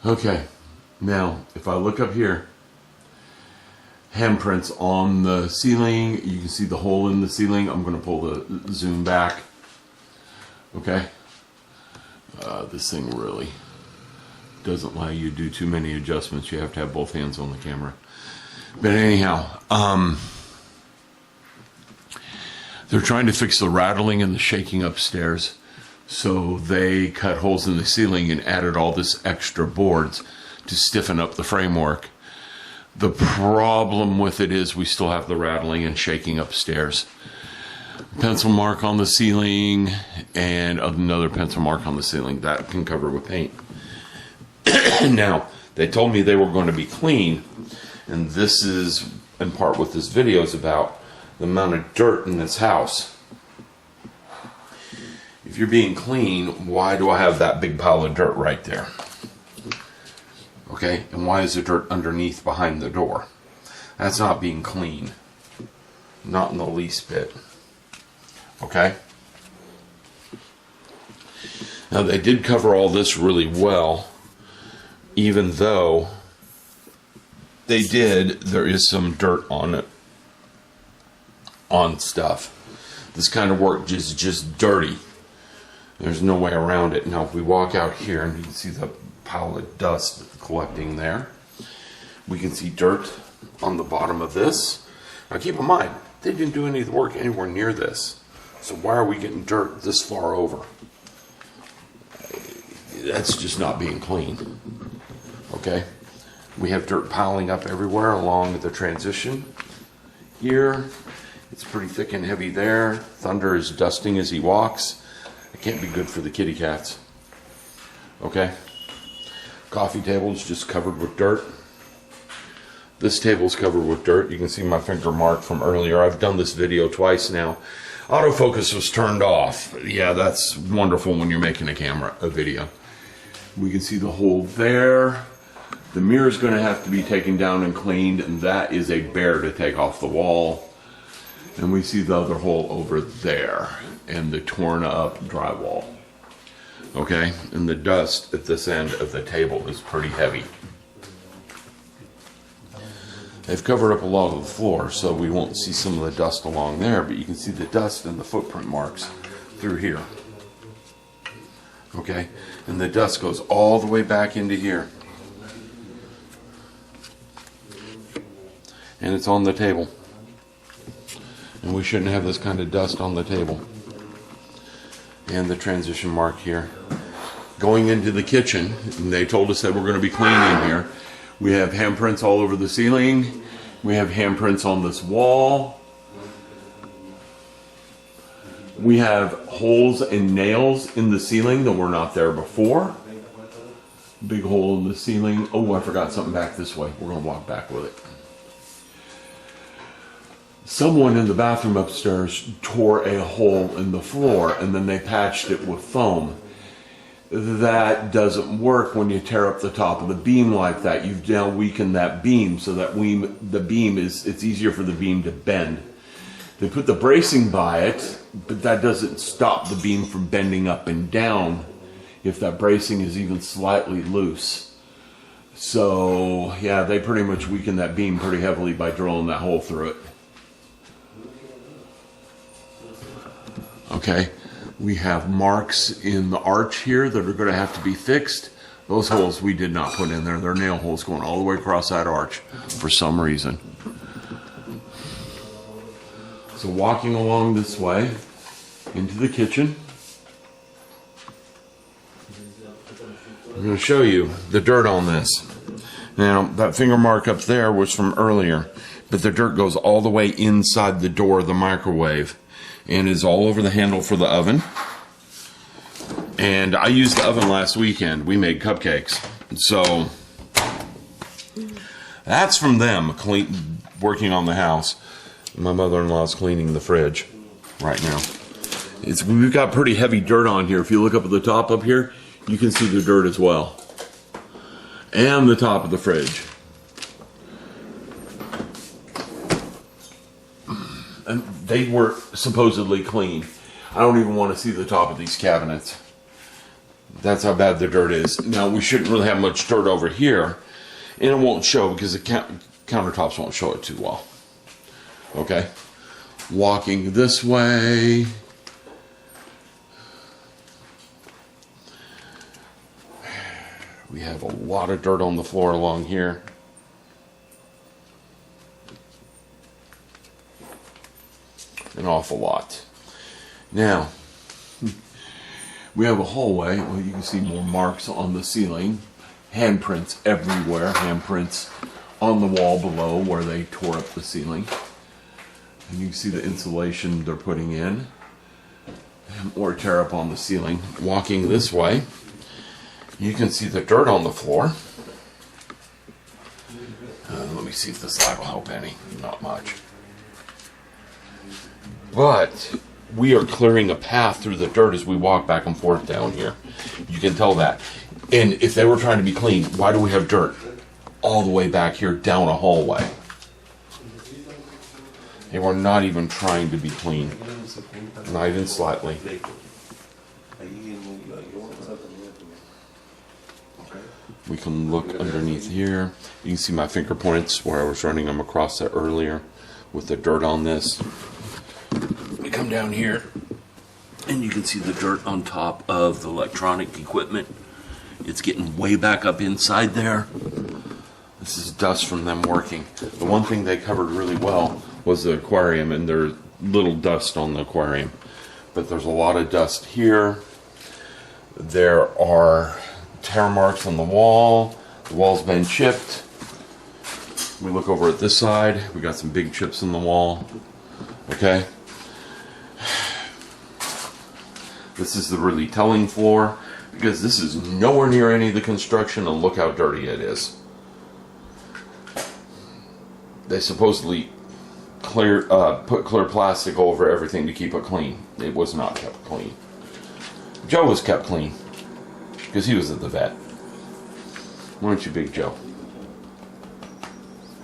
Okay, now if I look up here, handprints on the ceiling. You can see the hole in the ceiling. I'm going to pull the zoom back. Okay, this thing really doesn't allow you to do too many adjustments. You have to have both hands on the camera. But anyhow, they're trying to fix the rattling and the shaking upstairs. So they cut holes in the ceiling and added all this extra boards to stiffen up the framework. The problem with it is we still have the rattling and shaking upstairs. Pencil mark on the ceiling and another pencil mark on the ceiling. That can cover with paint. Now, they told me they were going to be clean, and this is in part what this video is about, the amount of dirt in this house. If you're being clean, why do I have that big pile of dirt right there? Okay, and why is the dirt underneath behind the door? That's not being clean. Not in the least bit. Okay? Now they did cover all this really well, even though there is some dirt on it, on stuff. This kind of work is just dirty. There's no way around it. Now if we walk out here and you can see the pile of dust collecting there. We can see dirt on the bottom of this. Now keep in mind, they didn't do any of the work anywhere near this. So why are we getting dirt this far over? That's just not being clean. Okay? We have dirt piling up everywhere along the transition here. It's pretty thick and heavy there. Thunder is dusting as he walks. It can't be good for the kitty cats. Okay? Coffee table is just covered with dirt. This table is covered with dirt. You can see my finger mark from earlier. I've done this video twice now. Autofocus was turned off. Yeah, that's wonderful when you're making a video. We can see the hole there. The mirror is going to have to be taken down and cleaned, and that is a bear to take off the wall. And we see the other hole over there and the torn up drywall. Okay, and the dust at this end of the table is pretty heavy. They've covered up a lot of the floor, so we won't see some of the dust along there, but you can see the dust and the footprint marks through here. Okay, and the dust goes all the way back into here. And it's on the table. And we shouldn't have this kind of dust on the table. And the transition mark here. Going into the kitchen, and they told us that we're going to be cleaning here. We have handprints all over the ceiling. We have handprints on this wall. We have holes and nails in the ceiling that were not there before. Big hole in the ceiling. Oh, I forgot something back this way. We're going to walk back with it. Someone in the bathroom upstairs tore a hole in the floor and then they patched it with foam. That doesn't work when you tear up the top of the beam like that. You've now weakened that beam so that it's easier for the beam to bend. They put the bracing by it, but that doesn't stop the beam from bending up and down if that bracing is even slightly loose. So yeah, they pretty much weakened that beam pretty heavily by drilling that hole through it. Okay, we have marks in the arch here that are going to have to be fixed. Those holes we did not put in there. They're nail holes going all the way across that arch for some reason. So walking along this way into the kitchen, I'm going to show you the dirt on this. Now, that finger mark up there was from earlier, but the dirt goes all the way inside the door of the microwave and is all over the handle for the oven. And I used the oven last weekend. We made cupcakes. So that's from them working on the house. My mother-in-law's cleaning the fridge right now. We've got pretty heavy dirt on here. If you look up at the top up here, you can see the dirt as well. And the top of the fridge. And they were supposedly clean. I don't even want to see the top of these cabinets. That's how bad the dirt is. Now, we shouldn't really have much dirt over here, and it won't show because the countertops won't show it too well. Okay? Walking this way. We have a lot of dirt on the floor along here. An awful lot. Now, we have a hallway. Well, you can see more marks on the ceiling. Handprints everywhere. Handprints on the wall below where they tore up the ceiling. And you can see the insulation they're putting in. Or tear up on the ceiling. Walking this way, you can see the dirt on the floor. Let me see if this light will help any. Not much. But we are clearing a path through the dirt as we walk back and forth down here. You can tell that. And if they were trying to be clean, why do we have dirt all the way back here down a hallway? They were not even trying to be clean. Not even slightly. We can look underneath here. You can see my finger points where I was running them across that earlier with the dirt on this. We come down here and you can see the dirt on top of the electronic equipment. It's getting way back up inside there. This is dust from them working. The one thing they covered really well was the aquarium, and there's little dust on the aquarium. But there's a lot of dust here. There are tear marks on the wall. The wall's been chipped. We look over at this side. We got some big chips in the wall. Okay. This is the really telling floor because this is nowhere near any of the construction, and look how dirty it is. They supposedly put clear plastic over everything to keep it clean. It was not kept clean. Joe was kept clean because he was at the vet. Aren't you, Big Joe?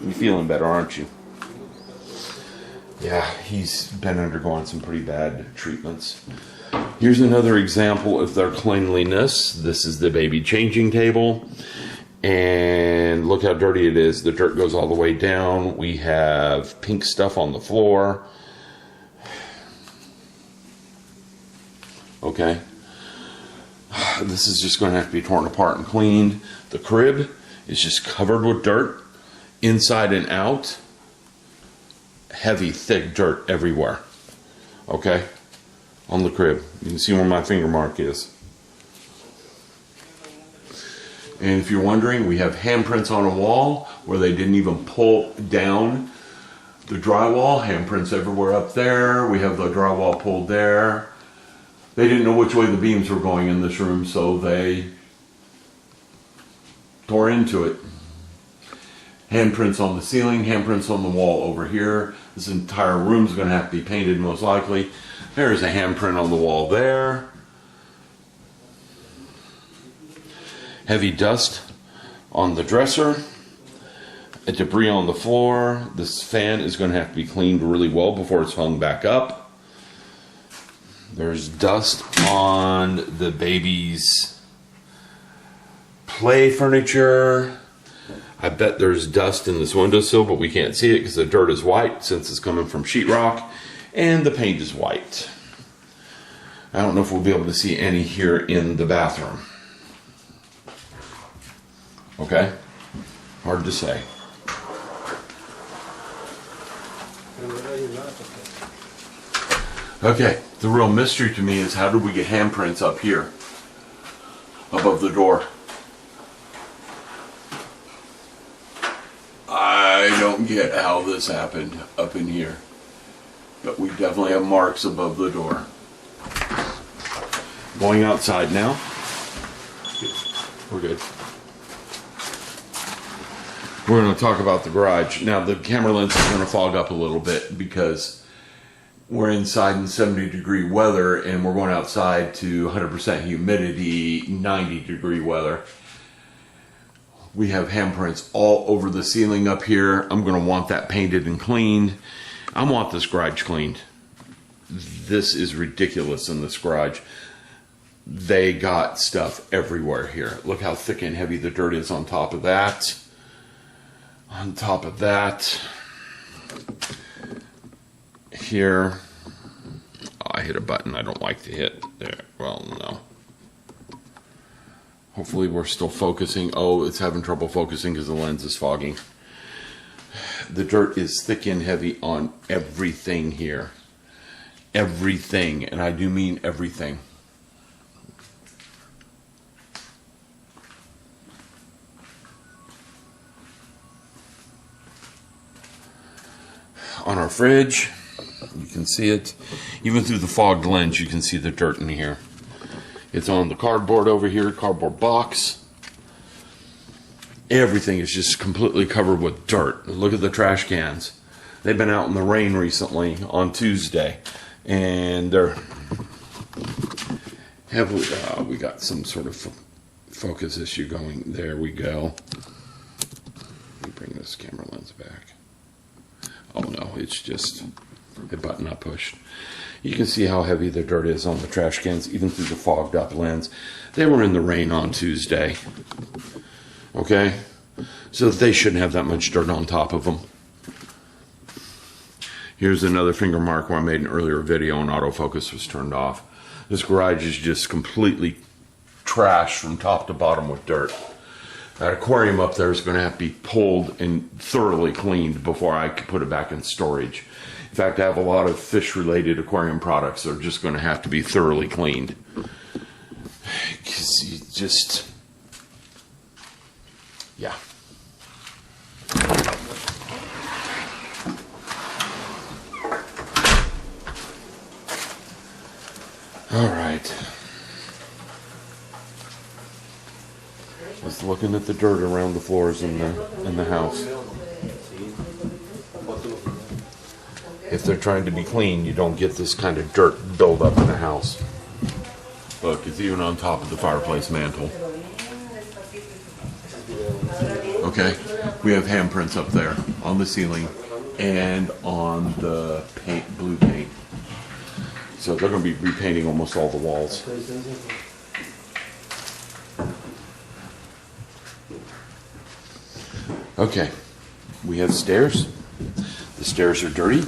You're feeling better, aren't you? Yeah, he's been undergoing some pretty bad treatments. Here's another example of their cleanliness. This is the baby changing table. And look how dirty it is. The dirt goes all the way down. We have pink stuff on the floor. Okay. This is just going to have to be torn apart and cleaned. The crib is just covered with dirt, inside and out. Heavy, thick dirt everywhere. Okay? On the crib. You can see where my finger mark is. And if you're wondering, we have handprints on a wall where they didn't even pull down the drywall. Handprints everywhere up there. We have the drywall pulled there. They didn't know which way the beams were going in this room, so they tore into it. Handprints on the ceiling, handprints on the wall over here. This entire room is going to have to be painted most likely. There's a handprint on the wall there. Heavy dust on the dresser. A debris on the floor. This fan is going to have to be cleaned really well before it's hung back up. There's dust on the baby's play furniture. I bet there's dust in this windowsill, but we can't see it because the dirt is white since it's coming from sheetrock, and the paint is white. I don't know if we'll be able to see any here in the bathroom. Okay? Hard to say. Okay, the real mystery to me is how did we get handprints up here above the door? I don't get how this happened up in here, but we definitely have marks above the door. Going outside now. We're good. We're going to talk about the garage. Now the camera lens is going to fog up a little bit because we're inside in 70-degree weather and we're going outside to 100% humidity, 90-degree weather. We have handprints all over the ceiling up here. I'm going to want that painted and cleaned. I want this garage cleaned. This is ridiculous in this garage. they got stuff everywhere here. Look how thick and heavy the dirt is on top of that. On top of that, here, oh, I hit a button I don't like to hit there. Well, no. Hopefully we're still focusing. Oh, it's having trouble focusing because the lens is fogging. The dirt is thick and heavy on everything here. Everything, and I do mean everything. On our fridge, you can see it. Even through the fogged lens, you can see the dirt in here. It's on the cardboard over here, cardboard box. Everything is just completely covered with dirt. Look at the trash cans. They've been out in the rain recently on Tuesday, and they're heavily, we got some sort of focus issue going. There we go. Let me bring this camera lens back. Oh no, it's just a button I pushed. You can see how heavy the dirt is on the trash cans, even through the fogged up lens. They were in the rain on Tuesday. Okay? So they shouldn't have that much dirt on top of them. Here's another finger mark where I made an earlier video and autofocus was turned off. This garage is just completely trashed from top to bottom with dirt. That aquarium up there is going to have to be pulled and thoroughly cleaned before I can put it back in storage. In fact, I have a lot of fish-related aquarium products that are just going to have to be thoroughly cleaned. Because you just... yeah. All right. Just looking at the dirt around the floors in the house. If they're trying to be clean, you don't get this kind of dirt buildup in the house. Look, it's even on top of the fireplace mantle. Okay, we have handprints up there on the ceiling and on the paint, blue paint. So they're going to be repainting almost all the walls. Okay, we have stairs. The stairs are dirty.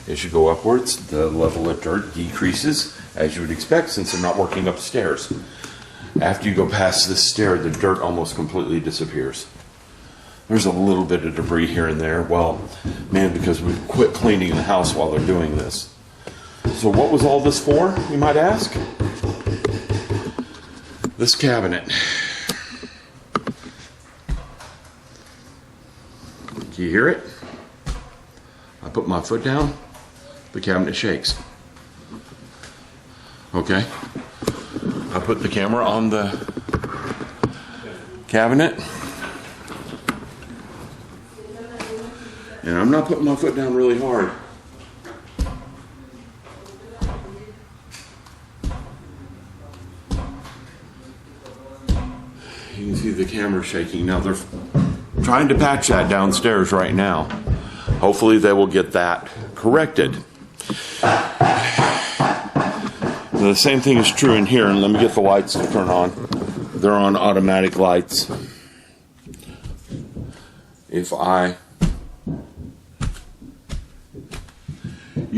As you go upwards, the level of dirt decreases, as you would expect, since they're not working upstairs. After you go past this stair, the dirt almost completely disappears. There's a little bit of debris here and there. Well, man, because we quit cleaning the house while they're doing this. So what was all this for, you might ask? This cabinet. Can you hear it? I put my foot down, the cabinet shakes. Okay. I put the camera on the cabinet. And I'm not putting my foot down really hard. You can see the camera shaking. Now they're trying to patch that downstairs right now. Hopefully they will get that corrected. The same thing is true in here, and let me get the lights to turn on. They're on automatic lights. You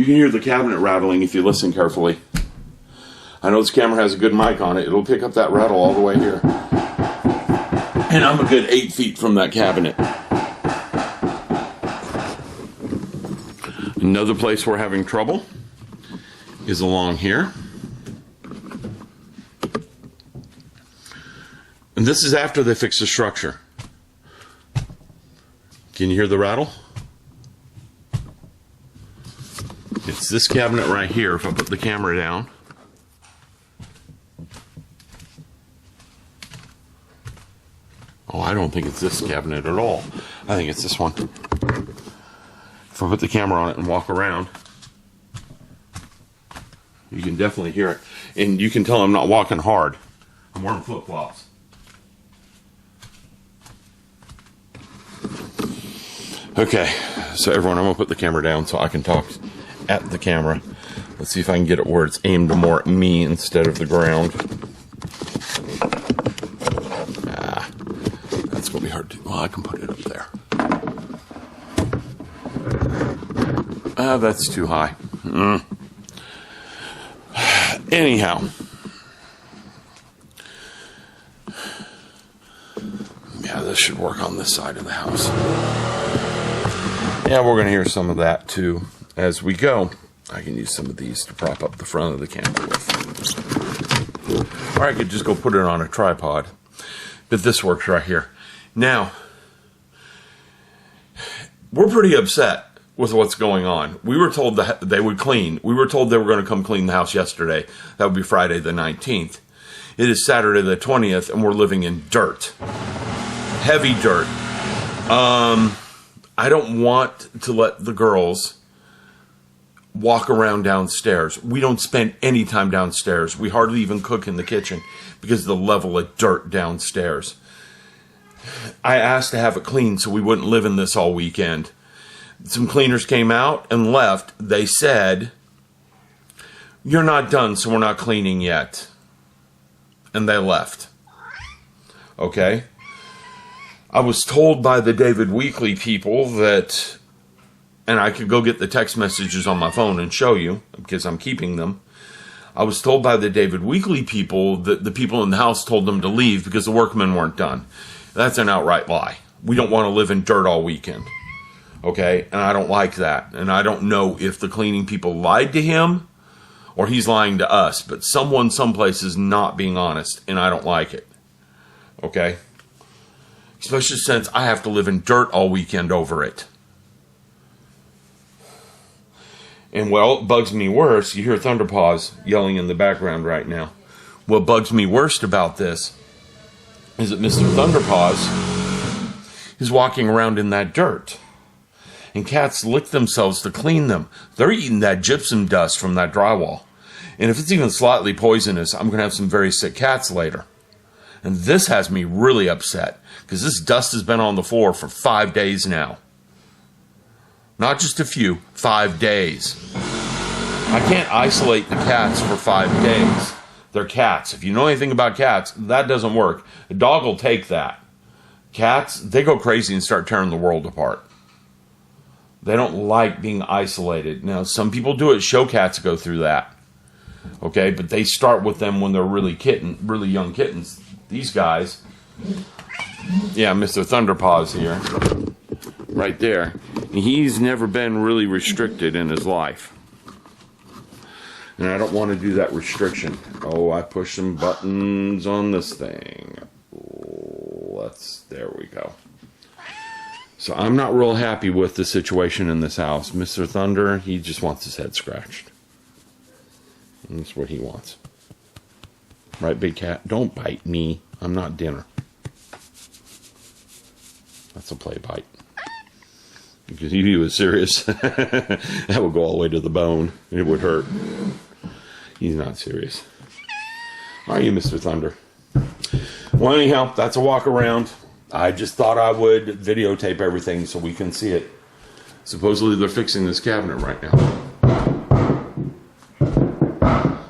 can hear the cabinet rattling if you listen carefully. I know this camera has a good mic on it. It'll pick up that rattle all the way here. And I'm a good 8 feet from that cabinet. Another place we're having trouble is along here. And this is after they fix the structure. Can you hear the rattle? It's this cabinet right here. If I put the camera down. Oh, I don't think it's this cabinet at all. I think it's this one. If I put the camera on it and walk around, you can definitely hear it. And you can tell I'm not walking hard. I'm wearing flip-flops. Okay, so everyone, I'm going to put the camera down so I can talk at the camera. Let's see if I can get it where it's aimed more at me instead of the ground. That's going to be hard to... Well, I can put it up there. That's too high. Anyhow. Yeah, this should work on this side of the house. Yeah, we're going to hear some of that too as we go. I can use some of these to prop up the front of the camper with. Or I could just go put it on a tripod. But this works right here. Now, we're pretty upset with what's going on. We were told that they would clean. We were told they were going to come clean the house yesterday. That would be Friday the 19th. It is Saturday the 20th, and we're living in dirt. Heavy dirt. I don't want to let the girls walk around downstairs. We don't spend any time downstairs. We hardly even cook in the kitchen because of the level of dirt downstairs. I asked to have it cleaned so we wouldn't live in this all weekend. Some cleaners came out and left. They said, "You're not done, so we're not cleaning yet." And they left. Okay? I was told by the David Weekly people that, and I could go get the text messages on my phone and show you because I'm keeping them. I was told by the David Weekly people that the people in the house told them to leave because the workmen weren't done. That's an outright lie. We don't want to live in dirt all weekend. Okay? And I don't like that. And I don't know if the cleaning people lied to him or he's lying to us. But someone someplace is not being honest. And I don't like it. Okay? Especially since I have to live in dirt all weekend over it. And well, it bugs me worse. You hear Thunderpaws yelling in the background right now. What bugs me worst about this is that Mr. Thunderpaws is walking around in that dirt. And cats lick themselves to clean them. They're eating that gypsum dust from that drywall. And if it's even slightly poisonous, I'm going to have some very sick cats later. And this has me really upset because this dust has been on the floor for 5 days now. Not just a few, 5 days. I can't isolate the cats for 5 days. They're cats. If you know anything about cats, that doesn't work. A dog will take that. Cats, they go crazy and start tearing the world apart. They don't like being isolated. Now, some people do it. Show cats go through that. Okay, but they start with them when they're really young kittens. These guys, yeah, Mr. Thunderpaws here, right there. He's never been really restricted in his life. And I don't want to do that restriction. Oh, I push some buttons on this thing. There we go. So I'm not real happy with the situation in this house. Mr. Thunder, he just wants his head scratched. And that's what he wants. Right, big cat? Don't bite me. I'm not dinner. That's a play bite. Because if he was serious, that would go all the way to the bone. It would hurt. He's not serious. Are you, Mr. Thunder? Well, anyhow, that's a walk around. I just thought I would videotape everything so we can see it. Supposedly they're fixing this cabinet right now.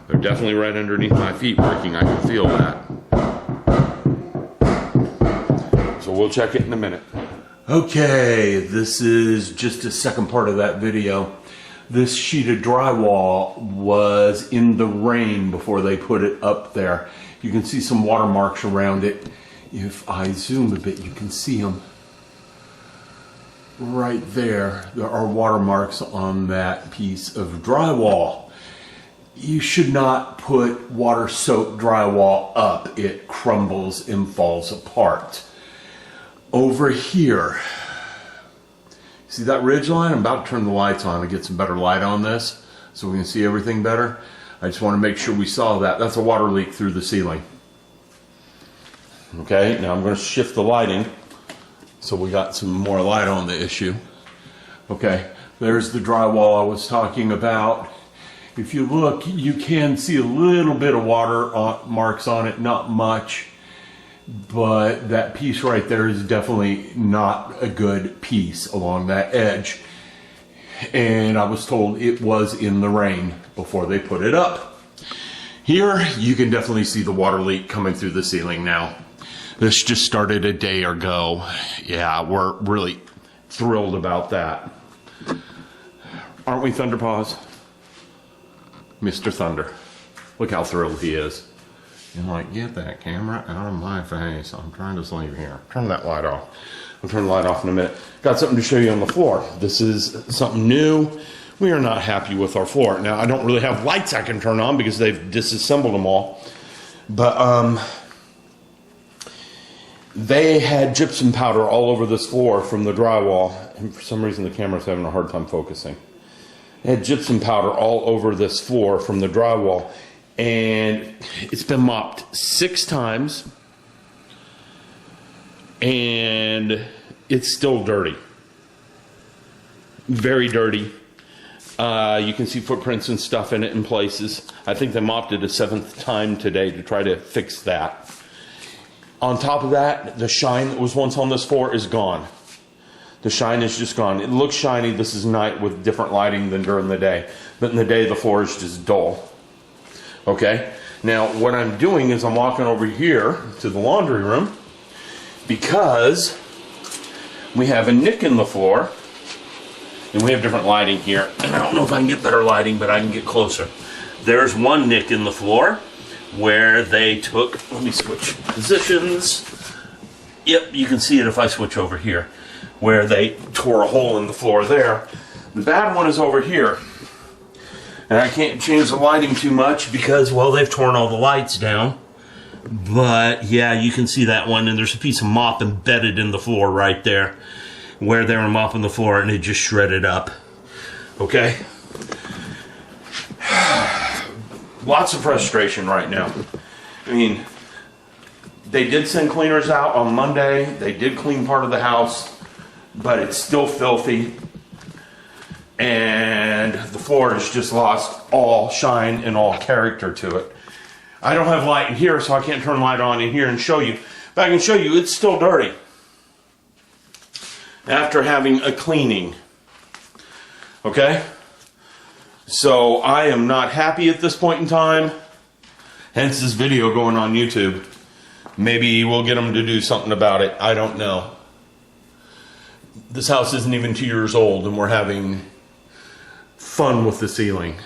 They're definitely right underneath my feet working. I can feel that. So we'll check it in a minute. Okay, this is just a second part of that video. This sheet of drywall was in the rain before they put it up there. You can see some watermarks around it. If I zoom a bit, you can see them right there. There are watermarks on that piece of drywall. You should not put water-soaked drywall up. It crumbles and falls apart. Over here, see that ridge line? I'm about to turn the lights on to get some better light on this so we can see everything better. I just want to make sure we saw that. That's a water leak through the ceiling. Okay, now I'm going to shift the lighting so we got some more light on the issue. Okay, there's the drywall I was talking about. If you look, you can see a little bit of water marks on it, not much. But that piece right there is definitely not a good piece along that edge. And I was told it was in the rain. before they put it up. Here, you can definitely see the water leak coming through the ceiling now. This just started a day ago. Yeah, we're really thrilled about that. Aren't we, Thunderpaws? Mr. Thunder. Look how thrilled he is. You're like, get that camera out of my face. I'm trying to sleep here. Turn that light off. I'll turn the light off in a minute. Got something to show you on the floor. This is something new. We are not happy with our floor. Now, I don't really have lights I can turn on because they've disassembled them all. But they had gypsum powder all over this floor from the drywall. And for some reason, the camera's having a hard time focusing. They had gypsum powder all over this floor from the drywall. And it's been mopped 6 times. And it's still dirty. Very dirty. You can see footprints and stuff in it in places. I think they mopped it a 7th time today to try to fix that. On top of that, the shine that was once on this floor is gone. The shine is just gone. It looks shiny. This is night with different lighting than during the day. But in the day, the floor is just dull. Okay? Now, what I'm doing is I'm walking over here to the laundry room because we have a nick in the floor. And we have different lighting here. And I don't know if I can get better lighting, but I can get closer. There's one nick in the floor where they took, let me switch positions. Yep, you can see it if I switch over here, where they tore a hole in the floor there. The bad one is over here. And I can't change the lighting too much because, well, they've torn all the lights down. But yeah, you can see that one, and there's a piece of mop embedded in the floor right there, where they were mopping the floor, and it just shredded up. Okay? Lots of frustration right now. I mean, they did send cleaners out on Monday. They did clean part of the house, but it's still filthy. And the floor has just lost all shine and all character to it. I don't have light in here, so I can't turn light on in here and show you. But I can show you it's still dirty after having a cleaning. Okay? So I am not happy at this point in time. Hence this video going on YouTube. Maybe we'll get them to do something about it. I don't know. This house isn't even 2 years old and we're having fun with the ceiling.